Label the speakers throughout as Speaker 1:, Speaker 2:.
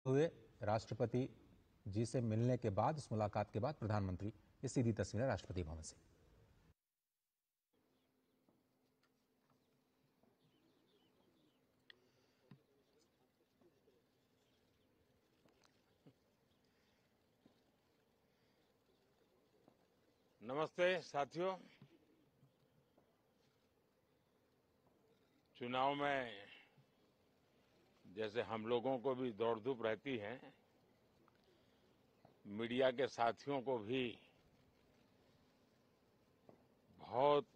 Speaker 1: हुए राष्ट्रपति जी से मिलने के बाद, उस मुलाकात के बाद प्रधानमंत्री ये सीधी तस्वीरें राष्ट्रपति भवन से।
Speaker 2: नमस्ते साथियों। चुनाव में जैसे हम लोगों को भी दौड़ धूप रहती है, मीडिया के साथियों को भी बहुत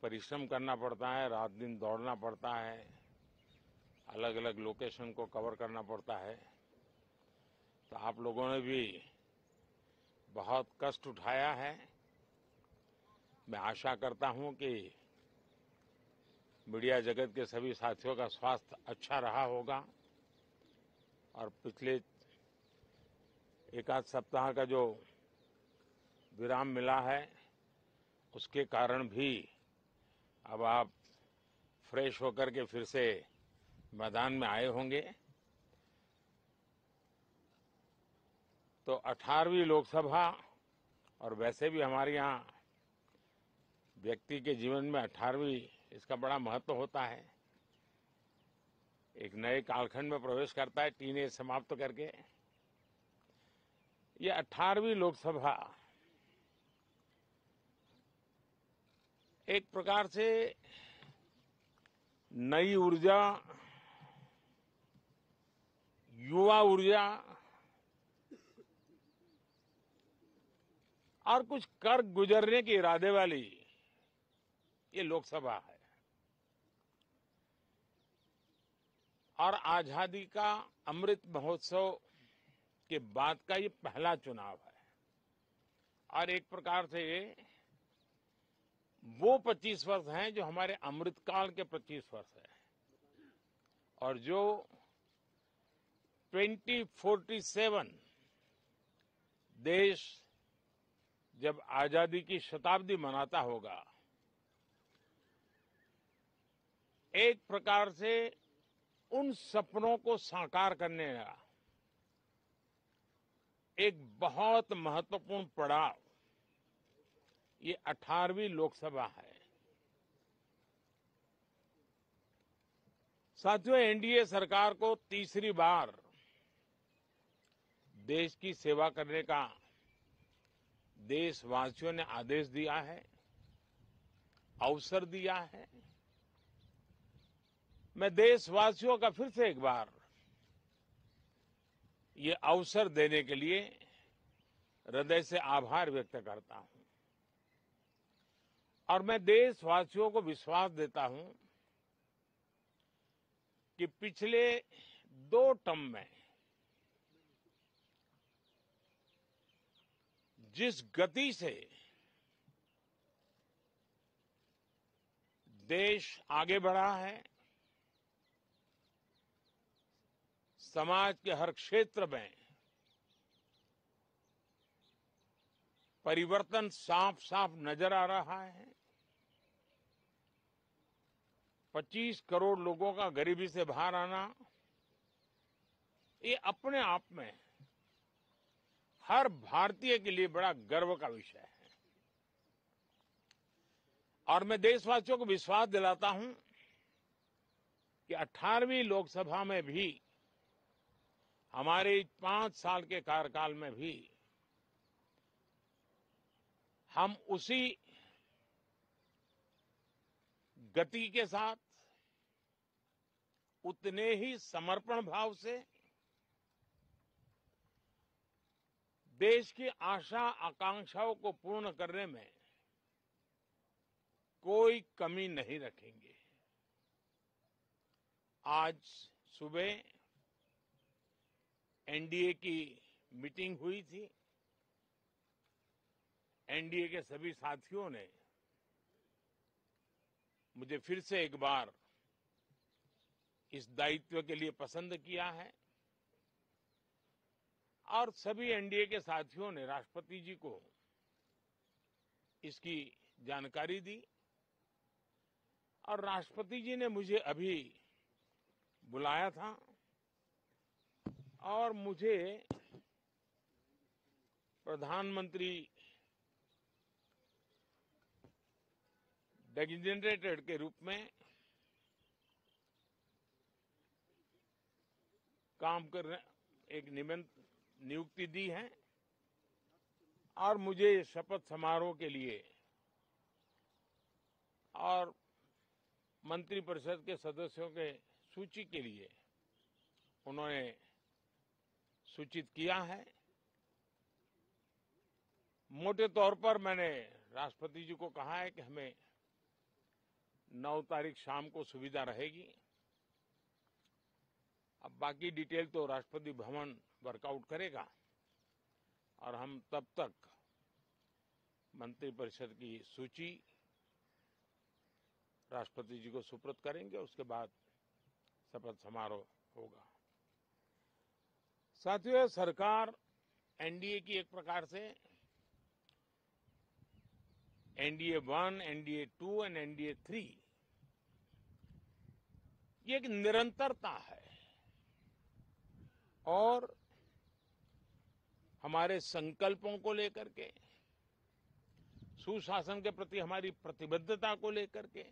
Speaker 2: परिश्रम करना पड़ता है, रात दिन दौड़ना पड़ता है, अलग अलग लोकेशन को कवर करना पड़ता है। तो आप लोगों ने भी बहुत कष्ट उठाया है। मैं आशा करता हूं कि मीडिया जगत के सभी साथियों का स्वास्थ्य अच्छा रहा होगा और पिछले एक आध सप्ताह का जो विराम मिला है उसके कारण भी अब आप फ्रेश होकर के फिर से मैदान में आए होंगे। तो 18वीं लोकसभा, और वैसे भी हमारे यहाँ व्यक्ति के जीवन में 18वीं इसका बड़ा महत्व होता है। एक नए कालखंड में प्रवेश करता है, टीनेज समाप्त करके। ये 18वीं लोकसभा एक प्रकार से नई ऊर्जा, युवा ऊर्जा और कुछ कर गुजरने के इरादे वाली ये लोकसभा है। और आजादी का अमृत महोत्सव के बाद का ये पहला चुनाव है। और एक प्रकार से वो 25 वर्ष हैं जो हमारे अमृतकाल के 25 वर्ष है, और जो 2047 देश जब आजादी की शताब्दी मनाता होगा, एक प्रकार से उन सपनों को साकार करने का एक बहुत महत्वपूर्ण पड़ाव ये 18वीं लोकसभा है। साथियों, एनडीए सरकार को तीसरी बार देश की सेवा करने का देशवासियों ने आदेश दिया है, अवसर दिया है। मैं देशवासियों का फिर से एक बार ये अवसर देने के लिए हृदय से आभार व्यक्त करता हूं। और मैं देशवासियों को विश्वास देता हूं कि पिछले 2 टर्म में जिस गति से देश आगे बढ़ा है, समाज के हर क्षेत्र में परिवर्तन साफ साफ नजर आ रहा है। 25 करोड़ लोगों का गरीबी से बाहर आना, ये अपने आप में हर भारतीय के लिए बड़ा गर्व का विषय है। और मैं देशवासियों को विश्वास दिलाता हूं कि 18वीं लोकसभा में भी, हमारे 5 साल के कार्यकाल में भी, हम उसी गति के साथ, उतने ही समर्पण भाव से देश की आशा आकांक्षाओं को पूर्ण करने में कोई कमी नहीं रखेंगे। आज सुबह एनडीए की मीटिंग हुई थी। एनडीए के सभी साथियों ने मुझे फिर से एक बार इस दायित्व के लिए पसंद किया है, और सभी एनडीए के साथियों ने राष्ट्रपति जी को इसकी जानकारी दी। और राष्ट्रपति जी ने मुझे अभी बुलाया था और मुझे प्रधानमंत्री डेजिग्नेटेड के रूप में काम कर एक नियुक्ति दी है और मुझे शपथ समारोह के लिए और मंत्रिपरिषद के सदस्यों के सूची के लिए उन्होंने सूचित किया है। मोटे तौर पर मैंने राष्ट्रपति जी को कहा है कि हमें 9 तारीख शाम को सुविधा रहेगी। अब बाकी डिटेल तो राष्ट्रपति भवन वर्कआउट करेगा और हम तब तक मंत्रिपरिषद की सूची राष्ट्रपति जी को सुपुर्द करेंगे। उसके बाद शपथ समारोह होगा। साथियों, सरकार एनडीए की एक प्रकार से एनडीए 1, एनडीए 2 और एनडीए 3 ये एक निरंतरता है और हमारे संकल्पों को लेकर के, सुशासन के प्रति हमारी प्रतिबद्धता को लेकर के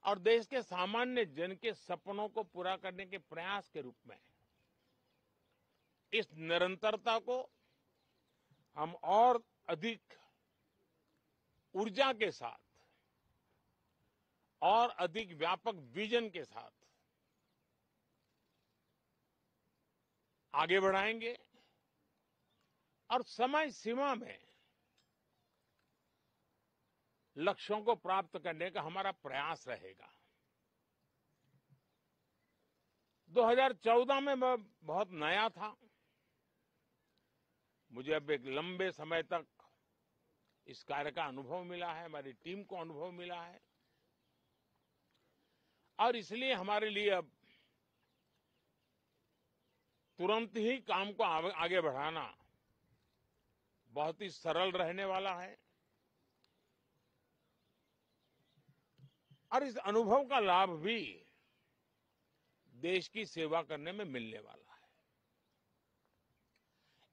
Speaker 2: और देश के सामान्य जन के सपनों को पूरा करने के प्रयास के रूप में इस निरंतरता को हम और अधिक ऊर्जा के साथ और अधिक व्यापक विजन के साथ आगे बढ़ाएंगे और समय सीमा में लक्ष्यों को प्राप्त करने का हमारा प्रयास रहेगा। 2014 में मैं बहुत नया था। मुझे अब एक लंबे समय तक इस कार्य का अनुभव मिला है, हमारी टीम को अनुभव मिला है और इसलिए हमारे लिए अब तुरंत ही काम को आगे बढ़ाना बहुत ही सरल रहने वाला है और इस अनुभव का लाभ भी देश की सेवा करने में मिलने वाला है।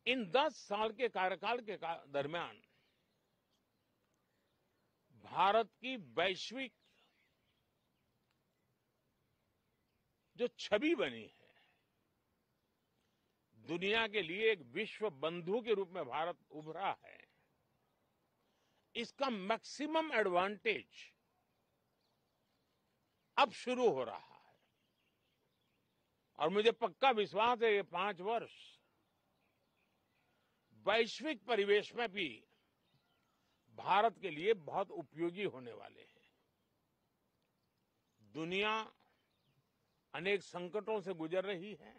Speaker 2: इन 10 साल के कार्यकाल के दरमियान भारत की वैश्विक जो छवि बनी है, दुनिया के लिए एक विश्व बंधु के रूप में भारत उभरा है, इसका मैक्सिमम एडवांटेज अब शुरू हो रहा है और मुझे पक्का विश्वास है ये 5 वर्ष वैश्विक परिवेश में भी भारत के लिए बहुत उपयोगी होने वाले हैं। दुनिया अनेक संकटों से गुजर रही है,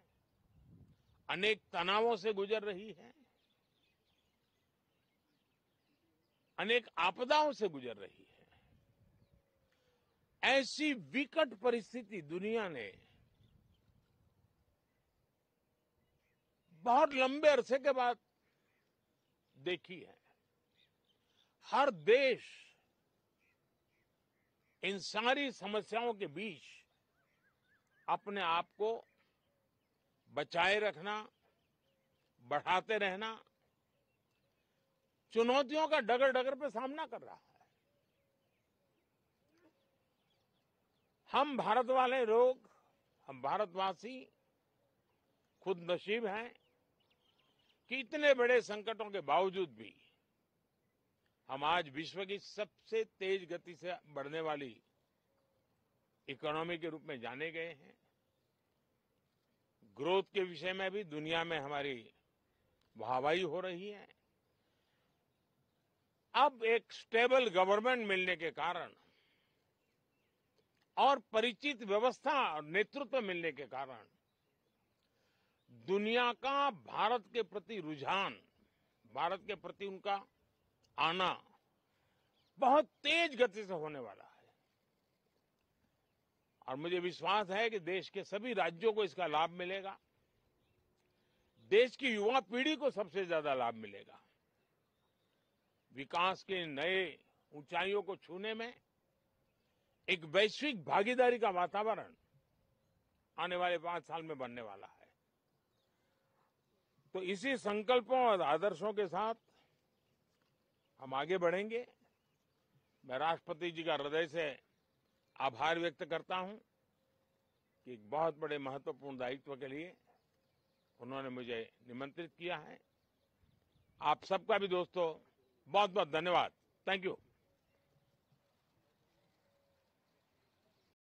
Speaker 2: अनेक तनावों से गुजर रही है, अनेक आपदाओं से गुजर रही है। ऐसी विकट परिस्थिति दुनिया ने बहुत लंबे अरसे के बाद देखी है। हर देश इन सारी समस्याओं के बीच अपने आप को बचाए रखना, बढ़ाते रहना, चुनौतियों का डगर डगर पे सामना कर रहा है। हम भारत वाले लोग, हम भारतवासी खुद नसीब हैं कि इतने बड़े संकटों के बावजूद भी हम आज विश्व की सबसे तेज गति से बढ़ने वाली इकोनॉमी के रूप में जाने गए हैं। ग्रोथ के विषय में भी दुनिया में हमारी वाहवाही हो रही है। अब एक स्टेबल गवर्नमेंट मिलने के कारण और परिचित व्यवस्था और नेतृत्व मिलने के कारण दुनिया का भारत के प्रति रुझान, भारत के प्रति उनका आना बहुत तेज गति से होने वाला है और मुझे विश्वास है कि देश के सभी राज्यों को इसका लाभ मिलेगा। देश की युवा पीढ़ी को सबसे ज्यादा लाभ मिलेगा। विकास के नए ऊंचाइयों को छूने में एक वैश्विक भागीदारी का वातावरण आने वाले 5 साल में बनने वाला है। तो इसी संकल्पों और आदर्शों के साथ हम आगे बढ़ेंगे। मैं राष्ट्रपति जी का हृदय से आभार व्यक्त करता हूं कि एक बहुत बड़े महत्वपूर्ण दायित्व के लिए उन्होंने मुझे निमंत्रित किया है। आप सबका भी दोस्तों बहुत बहुत धन्यवाद। Thank you.